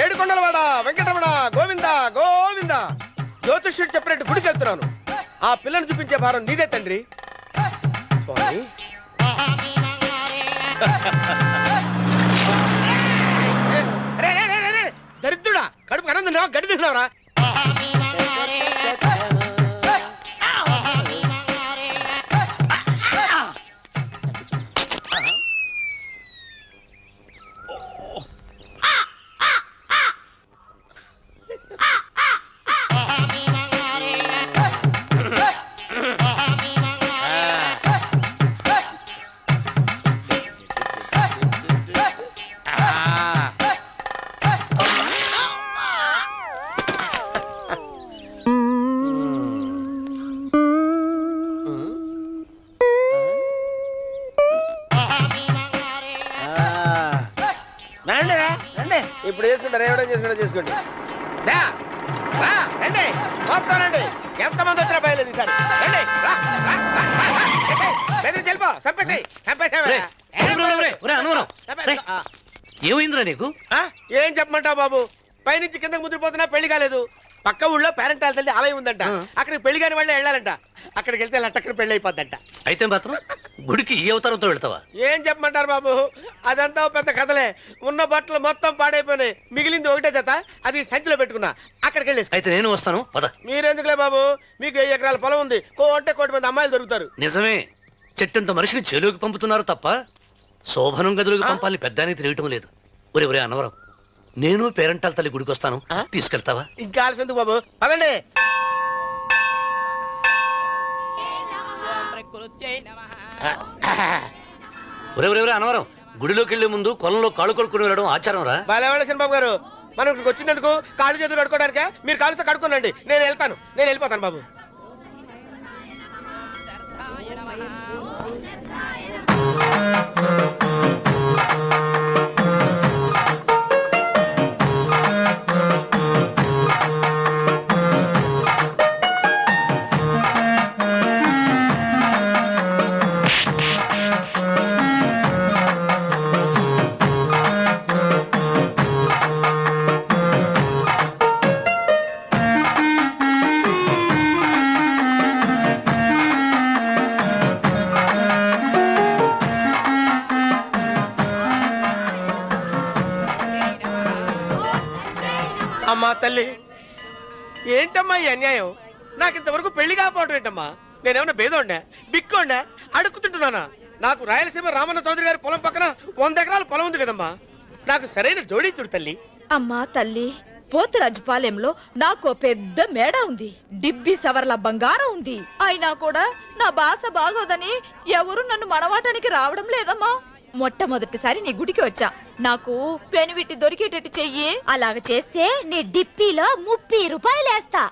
ఏడుకొండలవాడ వెంకటరమణ గోవింద గోవింద. జ్యోతిష్యుడు చెప్పినట్టు గుడికి వెళ్తున్నాను. ఆ పిల్లను చూపించే భారం నీదే తండ్రి. స్వామి దరిద్రుడా, కడుపు అన్నం తిన్నావా గడ్డి తిన్నావరా? ఇప్పుడు చేసుకుంటారు, ఏమైనా చేసుకుంటా చేసుకోండి. రండి మొత్తం రండి. ఎంతమంది వచ్చినా బయలుదేరి సార్ రండి. చెల్పో చంపేసి ఏమైందిరా నీకు? ఏం చెప్పమంటావు బాబు, పైనుంచి కిందకు ముద్రపోతున్నా పెళ్లి కాలేదు. పక్క ఊళ్ళో పేరెంటాల తల్లి ఆలయం ఉందంట, అక్కడికి పెళ్లి కాని వాళ్ళే వెళ్ళాలంట. అక్కడికి వెళ్తే లట్టక్కన పెళ్లి అయిపోద్దంట. అయితే మాత్రం గుడికి ఈ అవతారంతో వెళ్తావా? ఏం చెప్పమంటారు బాబు, అదంతా పెద్ద కథలే. ఉన్న బట్టలు మొత్తం పాడైపోయినాయి, మిగిలింది ఒకటే జత, అది సంచిలో పెట్టుకున్నా. అక్కడికి వెళ్ళేసి అయితే నేను వస్తాను. మీరెందుకులే బాబు, మీకు 1000 ఎకరాల పొలం ఉంది, కోటి మంది అమ్మాయిలు దొరుకుతారు. నిజమే, చెట్టంత మనిషిని చెలువుకి పంపుతున్నారు తప్ప శోభనం గదులకు పంపాలని పెద్దానికి తెలియటం లేదు. ఒరే అన్నవరం, నేను పేరెంటాల తల్లి గుడికి వస్తాను, తీసుకెళ్తావా? ఇంకా ఆలస్యం ఎందుకు బాబు, పదండి. ఒరే అన్నవరం, గుడిలోకి వెళ్లే ముందు కొలంలో కాళ్ళు కొడుకుని వెళ్ళడం ఆచారం రా. బాలేవాళ్ళ బాబు గారు, మనం ఇక్కడికి వచ్చినందుకు కాళ్ళు చేతులు కడుక్కోవడానికే. మీరు కాళ్ళతో కడుక్కోనండి, నేను వెళ్ళిపోతాను బాబు. అమ్మా తల్లి, ఏంటమ్మా ఈ అన్యాయం? నాకు ఇంతవరకు పెళ్లి కాకపోవడం ఏంటమ్మా? నేనేమన్నా బేదోండా, బిక్కోండా, అడుక్కుతుంటున్నానా? నాకు రాయలసీమ రామన్న చౌదరి గారి పొలం పక్కన 100 ఎకరాల పొలం ఉంది కదమ్మా. నాకు సరైన జోడీ చూడు తల్లి. అమ్మా తల్లి, పోతురాజుపాలెంలో నాకు పెద్ద మేడ ఉంది, డిబ్బి సవర్ల బంగారం ఉంది. అయినా కూడా నా భాష బాగోదని ఎవరు నన్ను మనవాటానికి రావడం లేదమ్మా. మొట్టమొదటిసారి నీ గుడికి వచ్చా, నాకు పెనువిట్టి దొరికేటట్టు చెయ్యి. అలాగ చేస్తే నీ డిప్పిలో 30 రూపాయలు వేస్తా.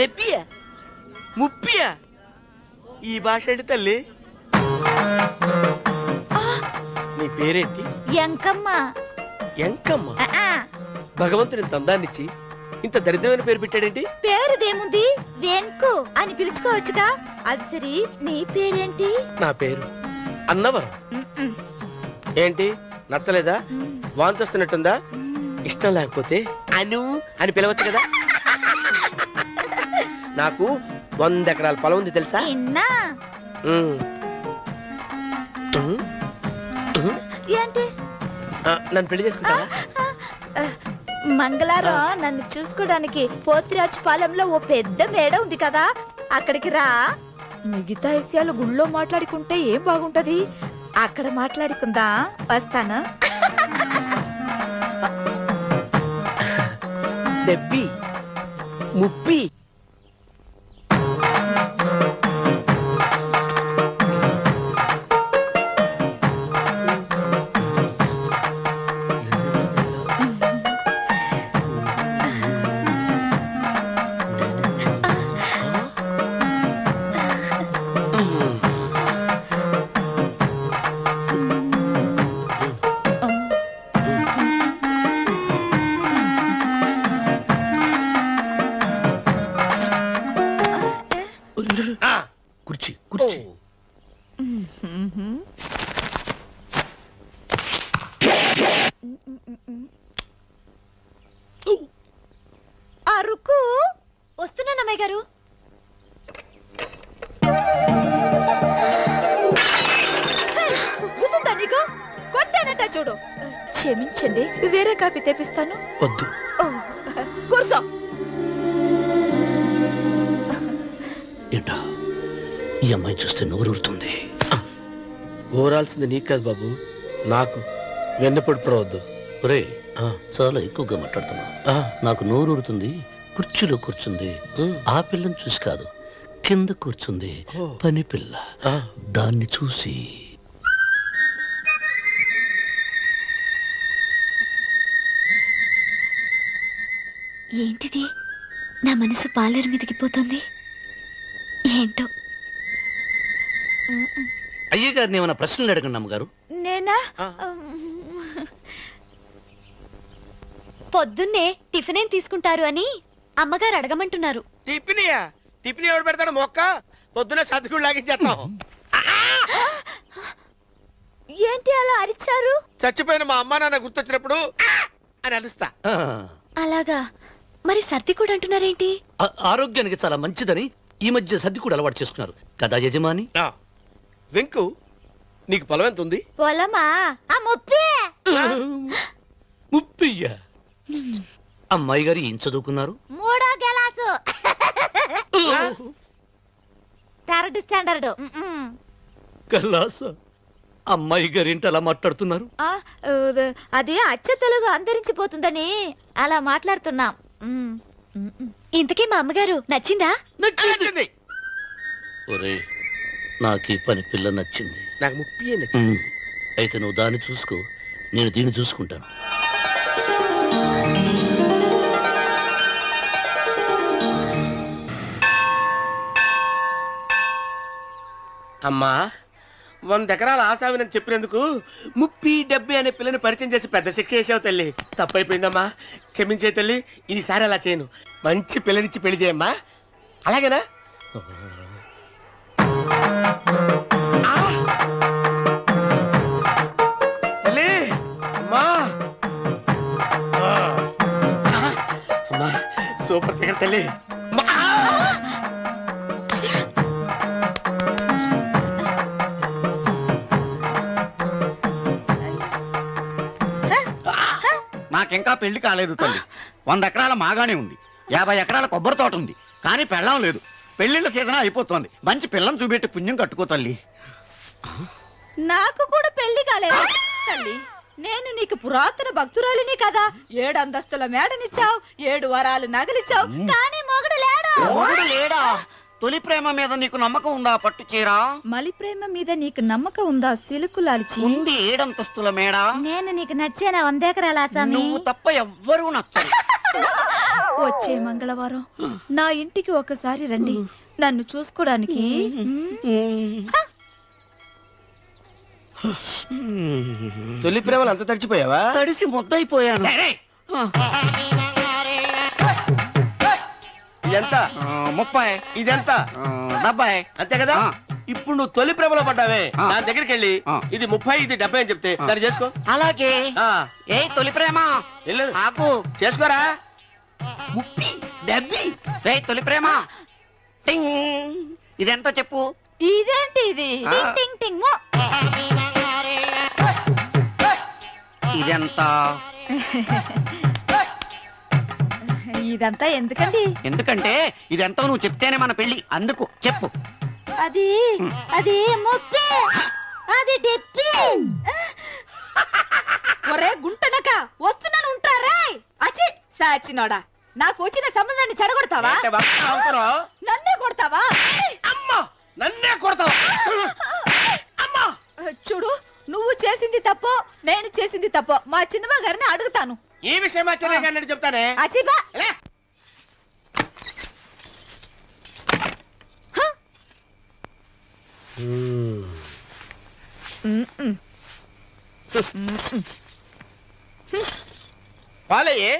డెబ్బియా 30? ఈ భాష ఏంటి తల్లి? నీ పేరేంటి? ఎంకమ్మ. ఎంకమ్మ? భగవంతుని తందాన్నిచ్చి ఇంత దరిద్రమైన పేరు పెట్టాడేంటి? పేరుదేముంది, వెంకు అని పిలుచుకోవచ్చుగా. అది సరి, నీ పేరేంటి? నా పేరు అన్నవరం. ఏంటి నచ్చలేదా? వాంతి వస్తున్నట్టుందా? ఇష్టం లేకపోతే అను అని పిలవచ్చు కదా. నాకు 100 ఎకరాల పొలం ఉంది తెలుసా? ఏంటి? నన్ను పెళ్లి చేసుకుంటావా? మంగళారం నన్ను చూసుకోవడానికి పోతిరాజుపాలెంలో ఓ పెద్ద మేడ ఉంది కదా, అక్కడికి రా. మిగతా విషయాలు గుళ్ళో మాట్లాడుకుంటే ఏం బాగుంటది, అక్కడ మాట్లాడుకుందా. వస్తాను. డెబ్బి 30. క్షమించండి, వేరే కాఫీ తెప్పిస్తాను. వద్దు. కూర్చో. ఏంటా ఈ అమ్మాయి చూస్తే నోరూరుతుంది. ఊరాల్సింది నీకు కాదు బాబు, నాకు. వెన్నపొడి పడవద్దు. ఒరే చాలా ఎక్కువగా మాట్లాడుతున్నా. నాకు నోరూరుతుంది. కుర్చీలో కూర్చుంది. ఆ పిల్లని చూసి కాదు, కింద కూర్చుంది పని పిల్ల. దాన్ని చూసి ఏంటిది? నా మనసు పాలేరు మీదకి పోతుంది. ఏంటో. అయ్య గారిని ఏమైనా ప్రశ్నలు అడగండి అమ్మగారు. నేనా? పొద్దున్నే టిఫిన్ ఏం తీసుకుంటారు అని అమ్మగారు అడగమంటున్నారు. టిఫినియా? టిఫిన్ ఎవడు పెడతాడు మొక్క? పొద్దున సర్దుకుడు లాగించేస్తాం. ఏంటి అలా అరిచారు? చచ్చిపోయిన మా అమ్మా నాన్న గుర్తొచ్చినప్పుడు అని అలుస్తా. అలాగా? మరి సర్ది కూడా అంటున్నారేంటి? ఆరోగ్యానికి చాలా మంచిదని ఈ మధ్య సర్ది కూడా అలవాటు చేసుకున్నారు కదా యజమాని. వెంకు, నీకు పొలం ఎంత ఉంది? పొలమా? ముప్పయ్యా. అమ్మాయి గారు ఏం చదువుకున్నారు? 3వ క్లాసు, 3rd స్టాండర్డ్. కల్లాస. అమ్మాయి గారు ఏంటి అలా మాట్లాడుతున్నారు? అది అచ్చ తెలుగు అంతరించిపోతుందని అలా మాట్లాడుతున్నాం. ఇంతకీ మా అమ్మగారు నచ్చిందా? నచ్చింది. ఒరే, నాకు ఈ పని పిల్ల నచ్చింది. నాకు 30 నచ్చింది. అయితే నువ్వు దాన్ని చూసుకో, నేను దీన్ని చూసుకుంటాను. అమ్మా, 100 ఎకరాల ఆసామినని చెప్పినందుకు 30-70 అనే పిల్లని పరిచయం చేసి పెద్ద శిక్ష చేసావు తల్లి. తప్పైపోయిందమ్మా, క్షమించే తల్లి. ఈసారి అలా చేయను. మంచి పిల్లనిచ్చి పెళ్లి చేయమ్మా. అలాగేనా? తల్లి, అమ్మా, అమ్మా, సూపర్ ఫిగర్ తల్లి. నాకింకా పెళ్లి కాలేదు తల్లి. 100 ఎకరాల మాగానే ఉంది, 50 ఎకరాల కొబ్బరి తోట ఉంది, కానీ పెళ్ళం లేదు. పెళ్లిళ్ళ సీజన్ అయిపోతుంది. మంచి పిల్లని చూపెట్టి పుణ్యం కట్టుకో తల్లి. నాకు కూడా పెళ్లి కాలేదు తల్లి. నేను నీకు పురాతన భక్తురాలిని కదా. 7 అంతస్తుల మేడనిచ్చావు, 7 వరాలు నగలిచ్చావు, కానీ మొగుడు లేడు. మొగుడు లేడా? తొలి ప్రేమ మీద నీకు నమ్మకం ఉందా? పట్టు చీర. మలి ప్రేమ మీద నీకు నమ్మకం ఉందా? సిలుకులాల్చి ఉంది 7 అంతస్తుల మేడ. నేను నీకు నచ్చేనా? 100 ఎకరాల ఆసామి. నువ్వు తప్ప ఎవ్వరూ నచ్చరు. వచ్చే మంగళవారం నా ఇంటికి ఒకసారి రండి, నన్ను చూసుకోవడానికి. తొలి ప్రేమలు అంత తడిచిపోయావా? తడిసి ముద్దయిపోయాను. ఇదెంత? 30. ఇదెంత? 70. అంతే కదా. ఇప్పుడు నువ్వు తొలి ప్రేమలో పడ్డావే, నా దగ్గరికి వెళ్ళి ఇది 30 ఇది 70 అని చెప్తే దాన్ని చేసుకో. అలాగే. ఏ తొలి ప్రేమ నాకు చేసుకోరా. 30, 70. ఏ తొలి ప్రేమ ఇదెంత చెప్పు. ఇదేంటి ఇది? టింగ్ టింగ్ మో. ఇదెంత? ఇదంతా ఎందుకండి? ఎందుకంటే ఇదెంతో నువ్వు చెప్తేనే మన పెళ్లి. అందుకు చెప్పు. అది అది 30, అది 70. ఒరే గుంటనక, వస్తున్నాను ఉంటారా? అచి సాచినోడా, నాకు వచ్చిన సంబంధాన్ని చెడగొడతావా? నన్నే కొడతావా? అమ్మా, నన్నే కొడతావా? అమ్మా, చూడు, నువ్వు చేసింది తప్పో నేను చేసింది తప్పో మా చిన్నమ్మ గారిని అడుగుతాను. ఈ విషయం మా చిన్న గారిని చెప్తానే. అచిబా పాలయ్యే.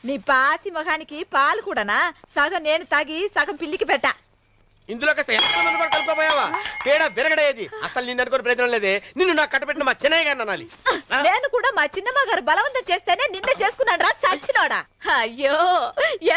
నీ పాసి మొహానికి పాలు కూడానా? సగం నేను తాగి సగం పిల్లికి పెట్టా. ఇందులో కాస్త ఎంతమంది కూడా కలుపుకోపోయావా? తేడా విరగడేది. అసలు నిన్ను అనుకుని ప్రయత్నం లేదే. నిన్ను నాకు కట్టబెట్టిన మా చిన్నయ్య గారిని అనాలి. నేను కూడా మా చిన్నమ్మ గారు బలవంతం చేస్తేనే నిన్న చేసుకున్నాను రా సచ్చినోడా. అయ్యో,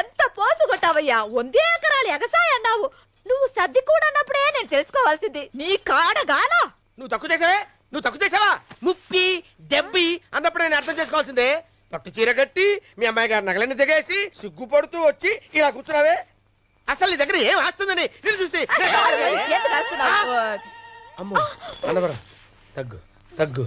ఎంత పోసు కొట్టావయ్యా. 100 ఎకరాలు ఎగసాయ అన్నావు. నువ్వు సర్ది కూడా అన్నప్పుడే నేను తెలుసుకోవాల్సింది. నీ కాడగానా? నువ్వు తక్కువ చేసావే? నువ్వు తక్కువ చేసావా? 30, దెబ్బి అన్నప్పుడు నేను అర్థం చేసుకోవాల్సిందే. పట్టు చీర కట్టి మీ అమ్మాయి గారు నగలన్నీ దిగేసి సిగ్గుపడుతూ వచ్చి ఇలా కూర్చున్నావే. అసలు నీ దగ్గర ఏం ఆస్తుందని నేను చూసి ఎందుకు అరుస్తున్నావు? అమ్మో అన్నవరం తగ్గు తగ్గు